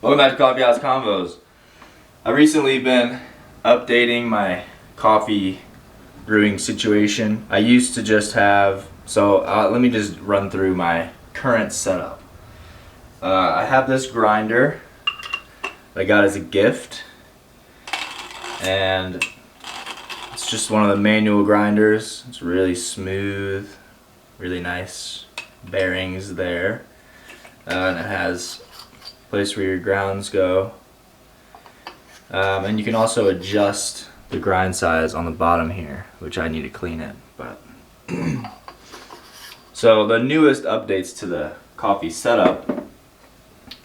Welcome back to Coffee House Convos. I've recently been updating my coffee brewing situation. I used to just have, let me just run through my current setup. I have this grinder that I got as a gift, and it's just one of the manual grinders. It's really smooth, really nice bearings there, and it has a place where your grounds go, and you can also adjust the grind size on the bottom here, which I need to clean it. But so the newest updates to the coffee setup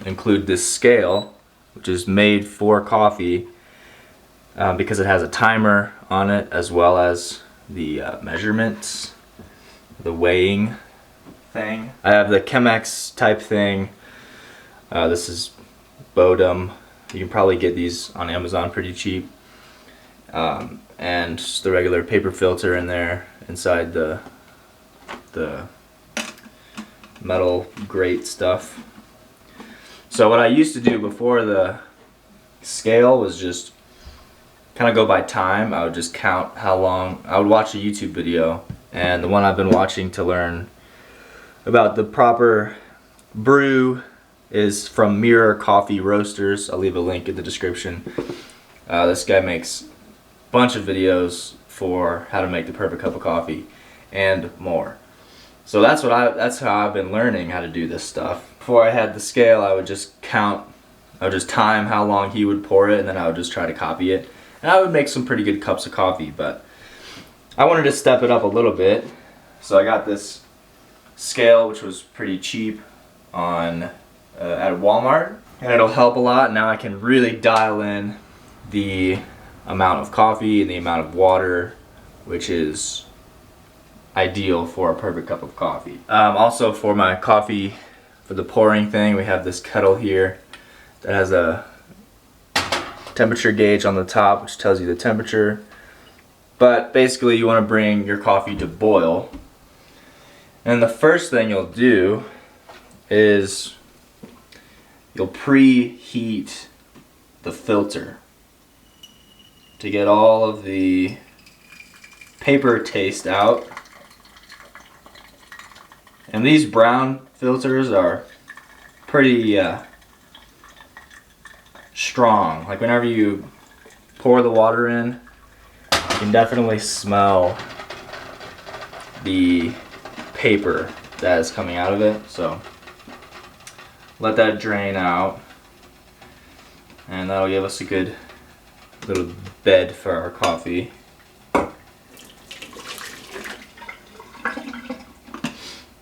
include this scale, which is made for coffee because it has a timer on it, as well as the measurements, the weighing thing. I have the Chemex type thing. This is Bodum. You can probably get these on Amazon pretty cheap. And just the regular paper filter in there inside the metal grate stuff. So what I used to do before the scale was just kind of go by time. I would just count how long. I would watch a YouTube video, and the one I've been watching to learn about the proper brew is from Mirror Coffee Roasters. I'll leave a link in the description. This guy makes a bunch of videos for how to make the perfect cup of coffee and more. So that's how I've been learning how to do this stuff. Before I had the scale, I would just count, I would just time how long he would pour it, and then I would just try to copy it. And I would make some pretty good cups of coffee, but I wanted to step it up a little bit. So I got this scale, which was pretty cheap on at Walmart, and it'll help a lot. Now I can really dial in the amount of coffee and the amount of water, which is ideal for a perfect cup of coffee. Also for my coffee, for the pouring thing, we have this kettle here that has a temperature gauge on the top, which tells you the temperature. But basically you want to bring your coffee to boil, and the first thing you'll do is you'll preheat the filter to get all of the paper taste out. And these brown filters are pretty strong. Like whenever you pour the water in, you can definitely smell the paper that is coming out of it. So let that drain out, and that'll give us a good little bed for our coffee.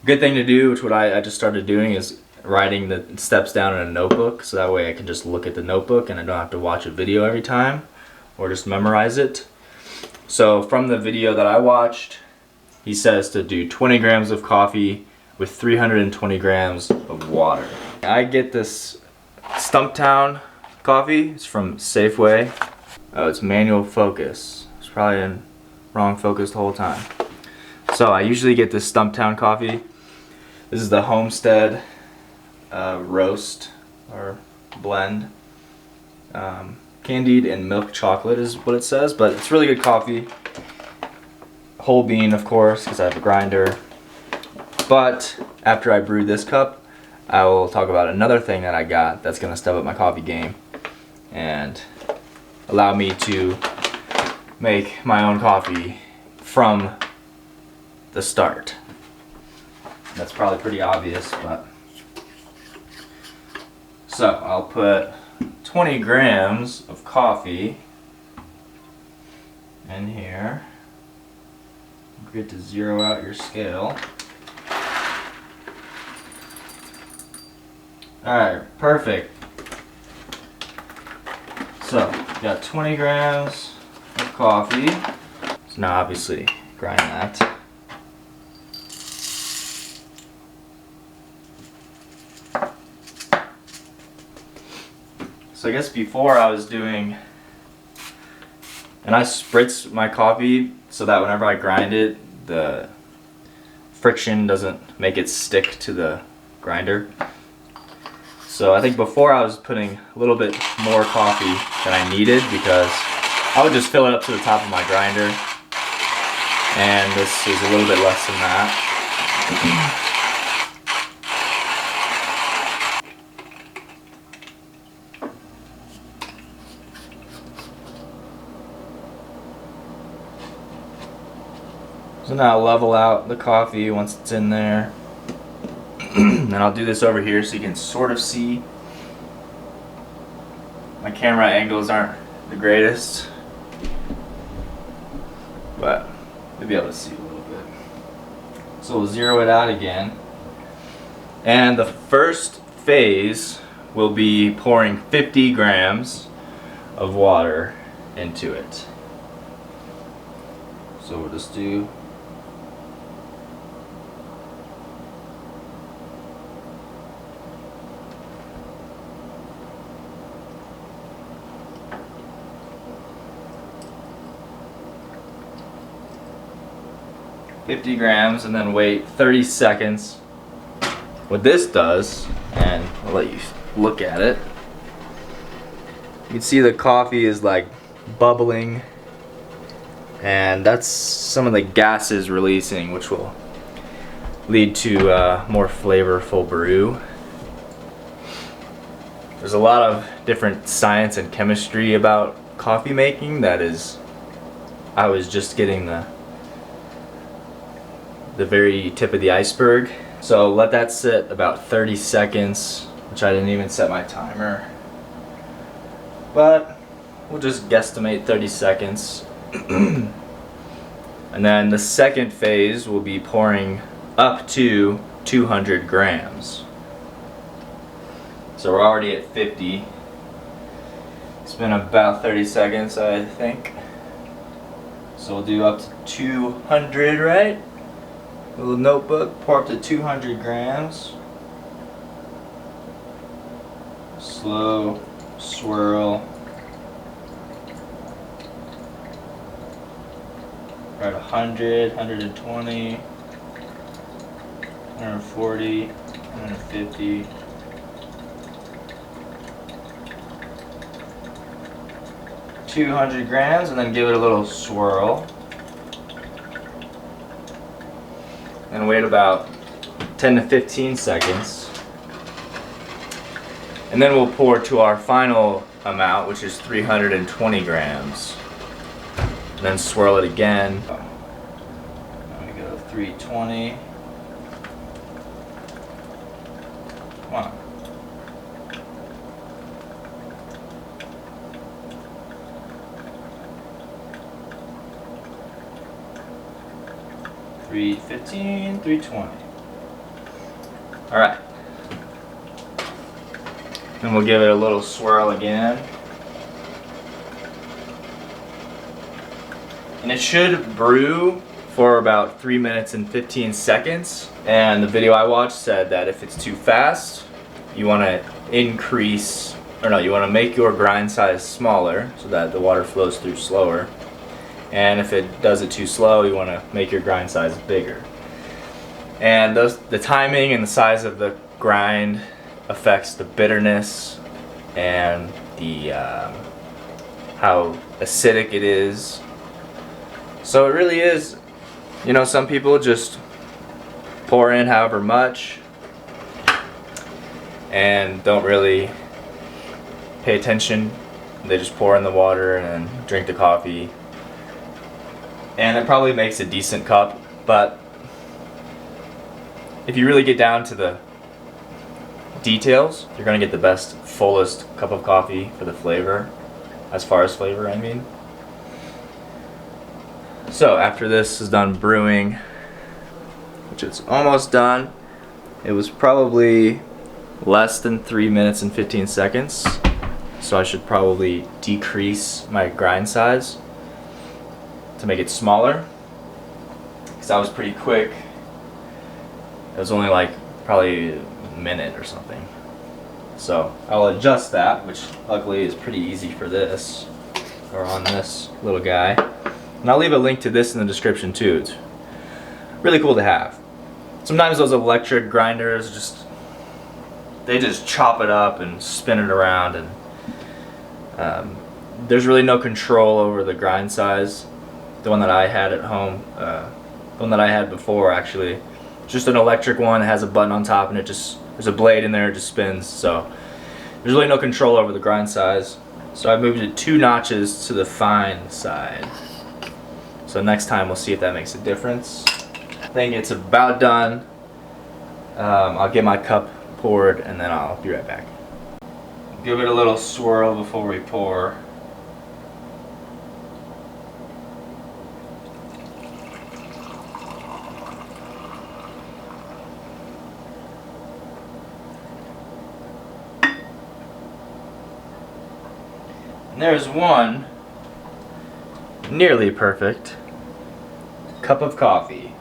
Good thing to do, which what I just started doing, is writing the steps down in a notebook, so that way I can just look at the notebook and I don't have to watch a video every time or just memorize it. So from the video that I watched, he says to do 20 grams of coffee with 320 grams of water. I get this Stumptown coffee. It's from Safeway. Oh, it's manual focus. It's probably in wrong focus the whole time. So I usually get this Stumptown coffee. This is the Homestead roast or blend. Candied and milk chocolate is what it says, but it's really good coffee. Whole bean, of course, because I have a grinder. But after I brew this cup, I will talk about another thing that I got that's going to step up my coffee game and allow me to make my own coffee from the start. That's probably pretty obvious, but so I'll put 20 grams of coffee in here. Don't forget to zero out your scale. Alright, perfect. So, got 20 grams of coffee. So now obviously grind that. So I guess before I was doing, and I spritz my coffee so that whenever I grind it, the friction doesn't make it stick to the grinder. So I think before I was putting a little bit more coffee than I needed because I would just fill it up to the top of my grinder. And this is a little bit less than that. So now I'll level out the coffee once it's in there. And I'll do this over here so you can sort of see. My camera angles aren't the greatest, but you'll be able to see a little bit. So we'll zero it out again. And the first phase will be pouring 50 grams of water into it. So we'll just do $50 grams and then wait 30 seconds. What this does, and I'll let you look at it, you can see the coffee is like bubbling, and that's some of the gases releasing, which will lead to a more flavorful brew. There's a lot of different science and chemistry about coffee making that is, I was just getting the very tip of the iceberg. So let that sit about 30 seconds, which I didn't even set my timer, but we'll just guesstimate 30 seconds. And then the second phase will be pouring up to 200 grams. So we're already at 50. It's been about 30 seconds, I think. So we'll do up to 200, right? Little notebook, pour up to 200 grams. Slow swirl. Right, 100, 120, 140, 150. 200 grams, and then give it a little swirl. And wait about 10 to 15 seconds. And then we'll pour to our final amount, which is 320 grams. And then swirl it again. Let me go to 320. Come on. $315, $320. All right. Then we'll give it a little swirl again. And it should brew for about 3 minutes and 15 seconds. And the video I watched said that if it's too fast, you want to increase, or no, you want to make your grind size smaller so that the water flows through slower. And if it does it too slow, you want to make your grind size bigger. And the timing and the size of the grind affects the bitterness and the how acidic it is. So it really is, you know, some people just pour in however much and don't really pay attention. They just pour in the water and drink the coffee. And it probably makes a decent cup, but if you really get down to the details, you're going to get the best, fullest cup of coffee for the flavor, as far as flavor, I mean. So after this is done brewing, which it's almost done, it was probably less than 3 minutes and 15 seconds, so I should probably decrease my grind size to make it smaller, because that was pretty quick. It was only like probably a minute or something. So I'll adjust that, which luckily is pretty easy for this, or on this little guy. And I'll leave a link to this in the description too. It's really cool to have. Sometimes those electric grinders just they just chop it up and spin it around, and there's really no control over the grind size. The one that I had at home, the one that I had before actually, just an electric one. It has a button on top and there's a blade in there, it just spins. So there's really no control over the grind size. So I moved it 2 notches to the fine side. So next time we'll see if that makes a difference. I think it's about done. I'll get my cup poured and then I'll be right back. Give it a little swirl before we pour. And there's one nearly perfect cup of coffee.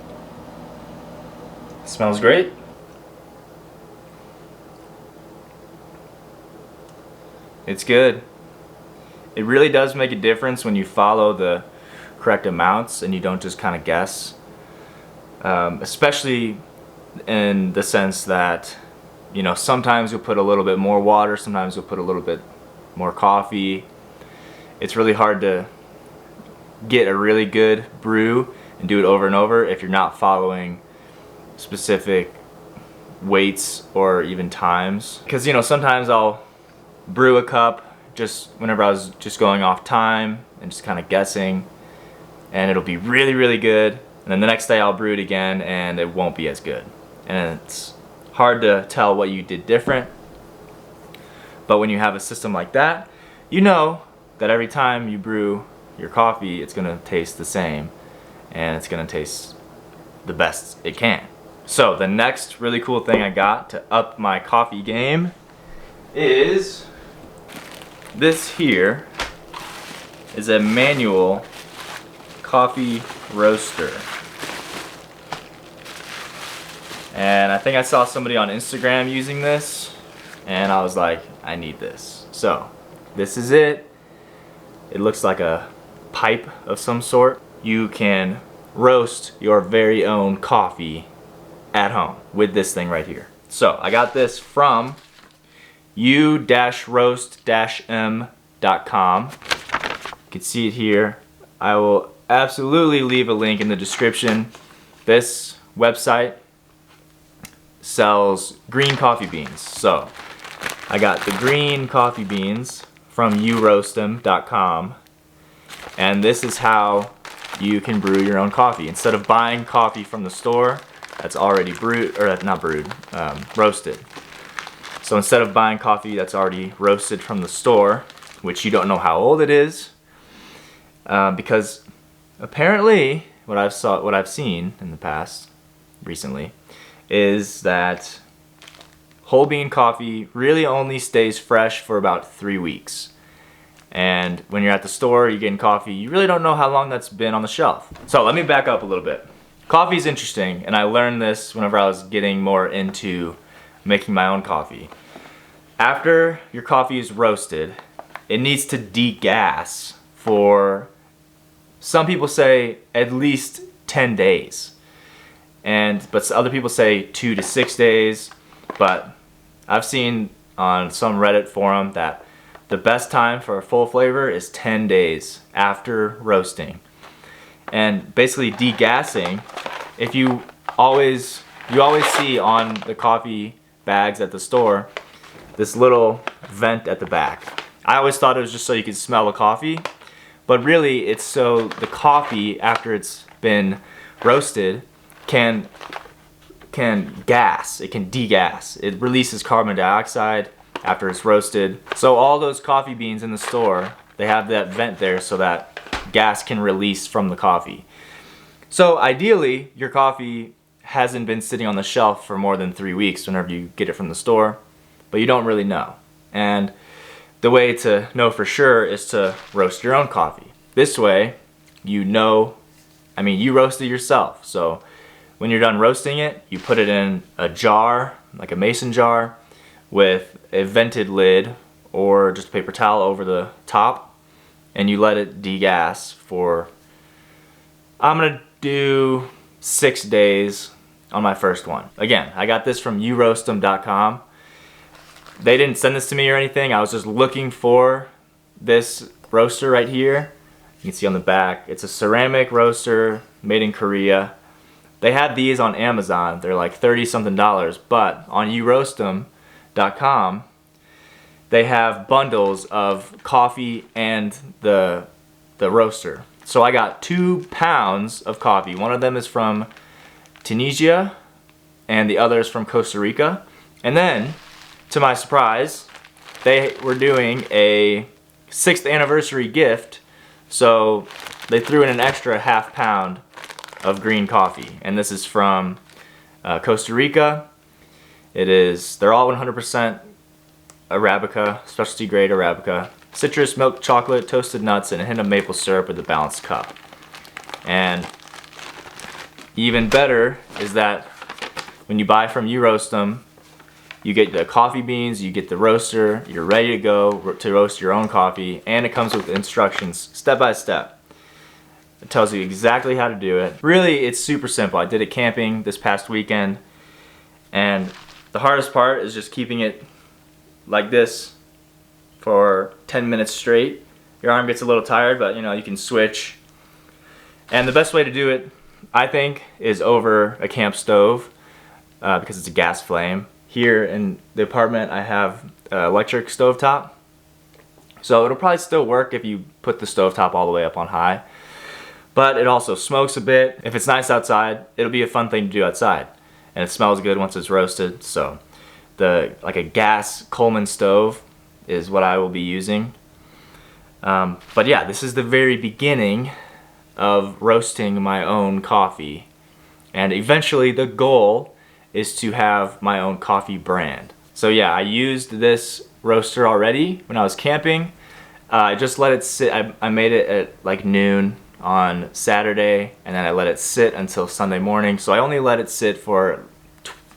Smells great. It's good. It really does make a difference when you follow the correct amounts and you don't just kind of guess. Especially in the sense that, you know, sometimes you'll put a little bit more water, sometimes you'll put a little bit more coffee. It's really hard to get a really good brew and do it over and over if you're not following specific weights or even times. Because, you know, sometimes I'll brew a cup just whenever I was just going off time and just kind of guessing, and it'll be really, really good. And then the next day I'll brew it again and it won't be as good. And it's hard to tell what you did different. But when you have a system like that, you know that every time you brew your coffee, it's gonna taste the same and it's gonna taste the best it can. So the next really cool thing I got to up my coffee game is this here is a manual coffee roaster. And I think I saw somebody on Instagram using this and I was like, I need this. So this is it. It looks like a pipe of some sort. You can roast your very own coffee at home with this thing right here. So I got this from u-roast-m.com. You can see it here. I will absolutely leave a link in the description. This website sells green coffee beans. So I got the green coffee beans from u-roast-m.com, and this is how you can brew your own coffee. Instead of buying coffee from the store that's already brewed, or not brewed, roasted. So instead of buying coffee that's already roasted from the store, which you don't know how old it is, because apparently what I've seen in the past recently is that whole bean coffee really only stays fresh for about 3 weeks. And when you're at the store, you're getting coffee, you really don't know how long that's been on the shelf. So let me back up a little bit. Coffee is interesting, and I learned this whenever I was getting more into making my own coffee. After your coffee is roasted, it needs to degas for, some people say, at least 10 days. But other people say 2 to 6 days. But I've seen on some Reddit forum that the best time for a full flavor is 10 days after roasting. And basically degassing, if you always see on the coffee bags at the store this little vent at the back. I always thought it was just so you could smell the coffee, but really it's so the coffee, after it's been roasted, can gas, it can degas. It releases carbon dioxide after it's roasted. So all those coffee beans in the store, they have that vent there so that gas can release from the coffee. So ideally, your coffee hasn't been sitting on the shelf for more than 3 weeks whenever you get it from the store, but you don't really know. And the way to know for sure is to roast your own coffee. This way, you know, you roast it yourself. So when you're done roasting it, you put it in a jar, like a mason jar, with a vented lid or just a paper towel over the top, and you let it degas for, I'm gonna do 6 days on my first one. Again, I got this from u-roast-m.com, They didn't send this to me or anything. I was just looking for this roaster right here. You can see on the back. It's a ceramic roaster made in Korea. They had these on Amazon. They're like $30-something, but on yourostem.com they have bundles of coffee and the roaster. So I got 2 pounds of coffee. One of them is from Tunisia and the other is from Costa Rica. And then, to my surprise, they were doing a 6th anniversary gift, so they threw in an extra ½ pound of green coffee. And this is from Costa Rica. They're all 100% Arabica, specialty grade Arabica. Citrus, milk chocolate, toasted nuts, and a hint of maple syrup with a balanced cup. And even better is that when you buy from Eurostem, you get the coffee beans, you get the roaster, you're ready to go to roast your own coffee, and it comes with instructions step by step. It tells you exactly how to do it. Really, it's super simple. I did it camping this past weekend, and the hardest part is just keeping it like this for 10 minutes straight. Your arm gets a little tired, but you know, you can switch. And the best way to do it, I think, is over a camp stove because it's a gas flame. Here in the apartment I have an electric stovetop, so it'll probably still work if you put the stovetop all the way up on high, but it also smokes a bit. If it's nice outside, it'll be a fun thing to do outside, and it smells good once it's roasted. So like a gas Coleman stove is what I will be using. But yeah, this is the very beginning of roasting my own coffee, and eventually the goal is to have my own coffee brand. So yeah, I used this roaster already when I was camping. I just let it sit. I made it at like noon on Saturday, and then I let it sit until Sunday morning. So I only let it sit for,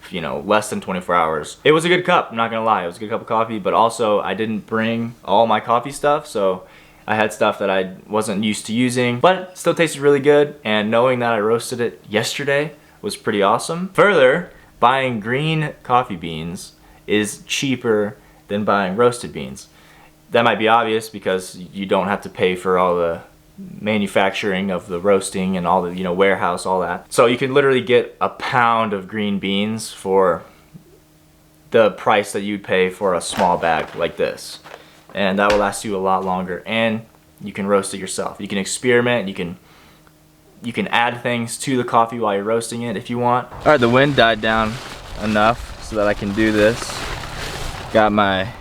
you know, less than 24 hours. It was a good cup, I'm not gonna lie. It was a good cup of coffee, but also I didn't bring all my coffee stuff, so I had stuff that I wasn't used to using, but it still tasted really good, and knowing that I roasted it yesterday was pretty awesome. Further, buying green coffee beans is cheaper than buying roasted beans. That might be obvious because you don't have to pay for all the manufacturing of the roasting and all the, you know, warehouse, all that. So you can literally get a pound of green beans for the price that you'd pay for a small bag like this. And that will last you a lot longer, and you can roast it yourself. You can experiment, you can add things to the coffee while you're roasting it if you want. All right, the wind died down enough so that I can do this. Got my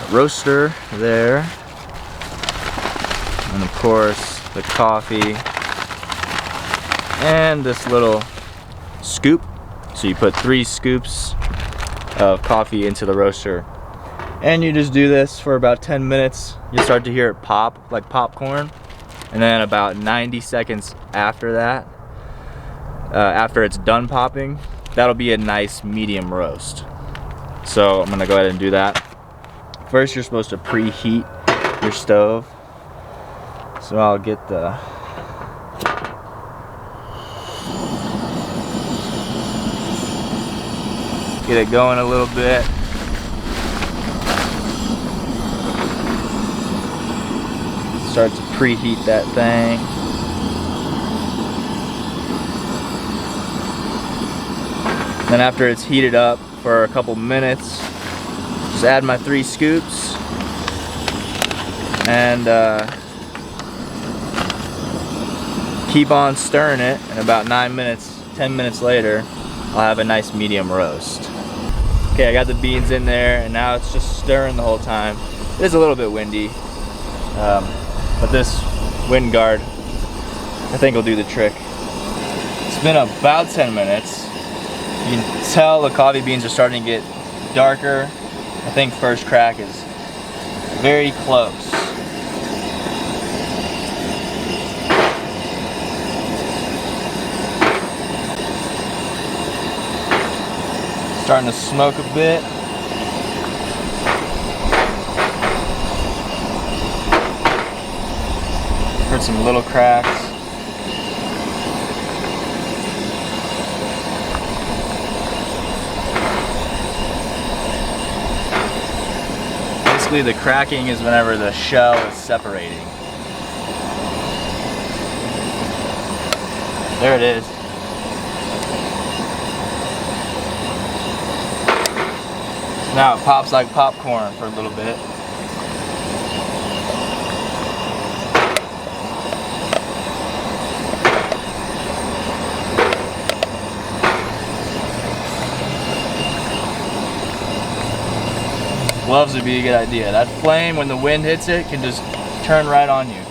roaster there, and of course the coffee, and this little scoop. So you put 3 scoops of coffee into the roaster, and you just do this for about 10 minutes. You start to hear it pop like popcorn, and then about 90 seconds after that, after it's done popping, that'll be a nice medium roast. So I'm gonna go ahead and do that. First, you're supposed to preheat your stove. So I'll get it going a little bit. Start to preheat that thing. Then after it's heated up for a couple minutes, just add my 3 scoops, and keep on stirring it, and about 9 minutes, 10 minutes later, I'll have a nice medium roast. Okay, I got the beans in there, and now it's just stirring the whole time. It is a little bit windy, but this wind guard, I think, will do the trick. It's been about 10 minutes. You can tell the coffee beans are starting to get darker. I think first crack is very close. Starting to smoke a bit. Heard some little cracks. Basically, the cracking is whenever the shell is separating. There it is. Now it pops like popcorn for a little bit. Gloves would be a good idea. That flame, when the wind hits it, can just turn right on you.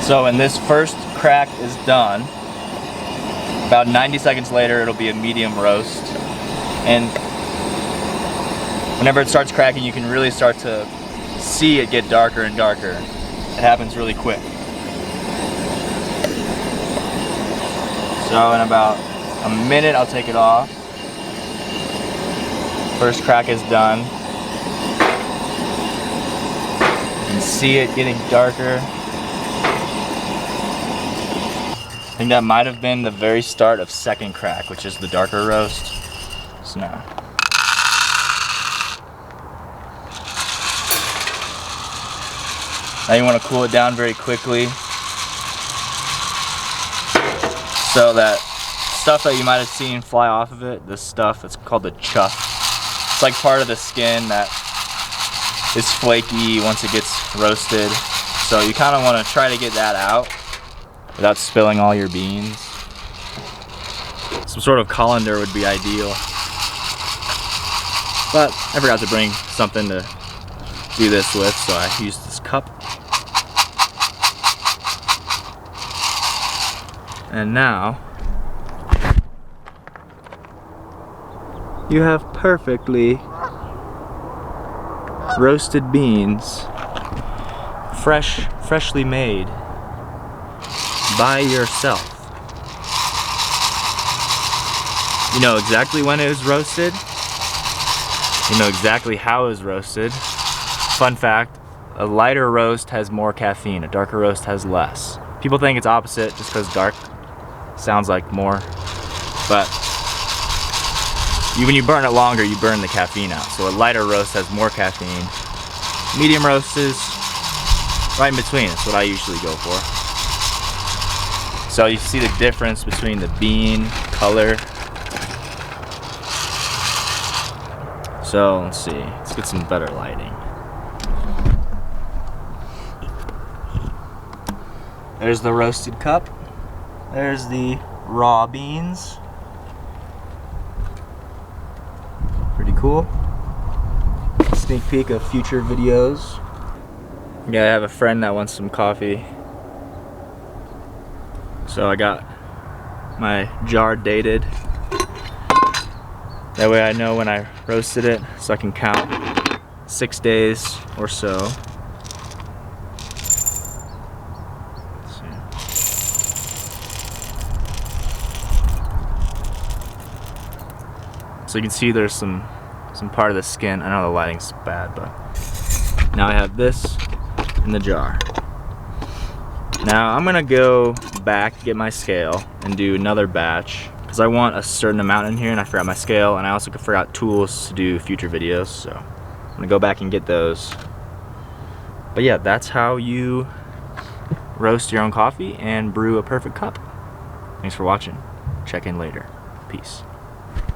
So when this first crack is done, about 90 seconds later it'll be a medium roast. And whenever it starts cracking, you can really start to see it get darker and darker. It happens really quick. So in about a minute I'll take it off. First crack is done. You can see it getting darker. I think that might have been the very start of second crack, which is the darker roast. So now. Now you want to cool it down very quickly, so that stuff that you might have seen fly off of it, this stuff, it's called the chuff. It's like part of the skin that is flaky once it gets roasted. So you kind of want to try to get that out without spilling all your beans. Some sort of colander would be ideal. But I forgot to bring something to do this with, so I used this cup. And now you have perfectly roasted beans, freshly made by yourself. You know exactly when it was roasted. You know exactly how it was roasted. Fun fact, a lighter roast has more caffeine, a darker roast has less. People think it's opposite just because dark sounds like more, but when you burn it longer, you burn the caffeine out. So a lighter roast has more caffeine. Medium roast is right in between. That's what I usually go for. So you see the difference between the bean color. So let's see, let's get some better lighting. There's the roasted cup. There's the raw beans. Pretty cool. Sneak peek of future videos. Yeah, I have a friend that wants some coffee. So I got my jar dated. That way I know when I roasted it, so I can count 6 days or so. Let's see. So you can see there's some part of the skin. I know the lighting's bad, but now I have this in the jar. Now I'm gonna go back, get my scale, and do another batch because I want a certain amount in here, and I forgot my scale, and I also forgot tools to do future videos, so I'm gonna go back and get those. But yeah, that's how you roast your own coffee and brew a perfect cup. Thanks for watching. Check in later. Peace.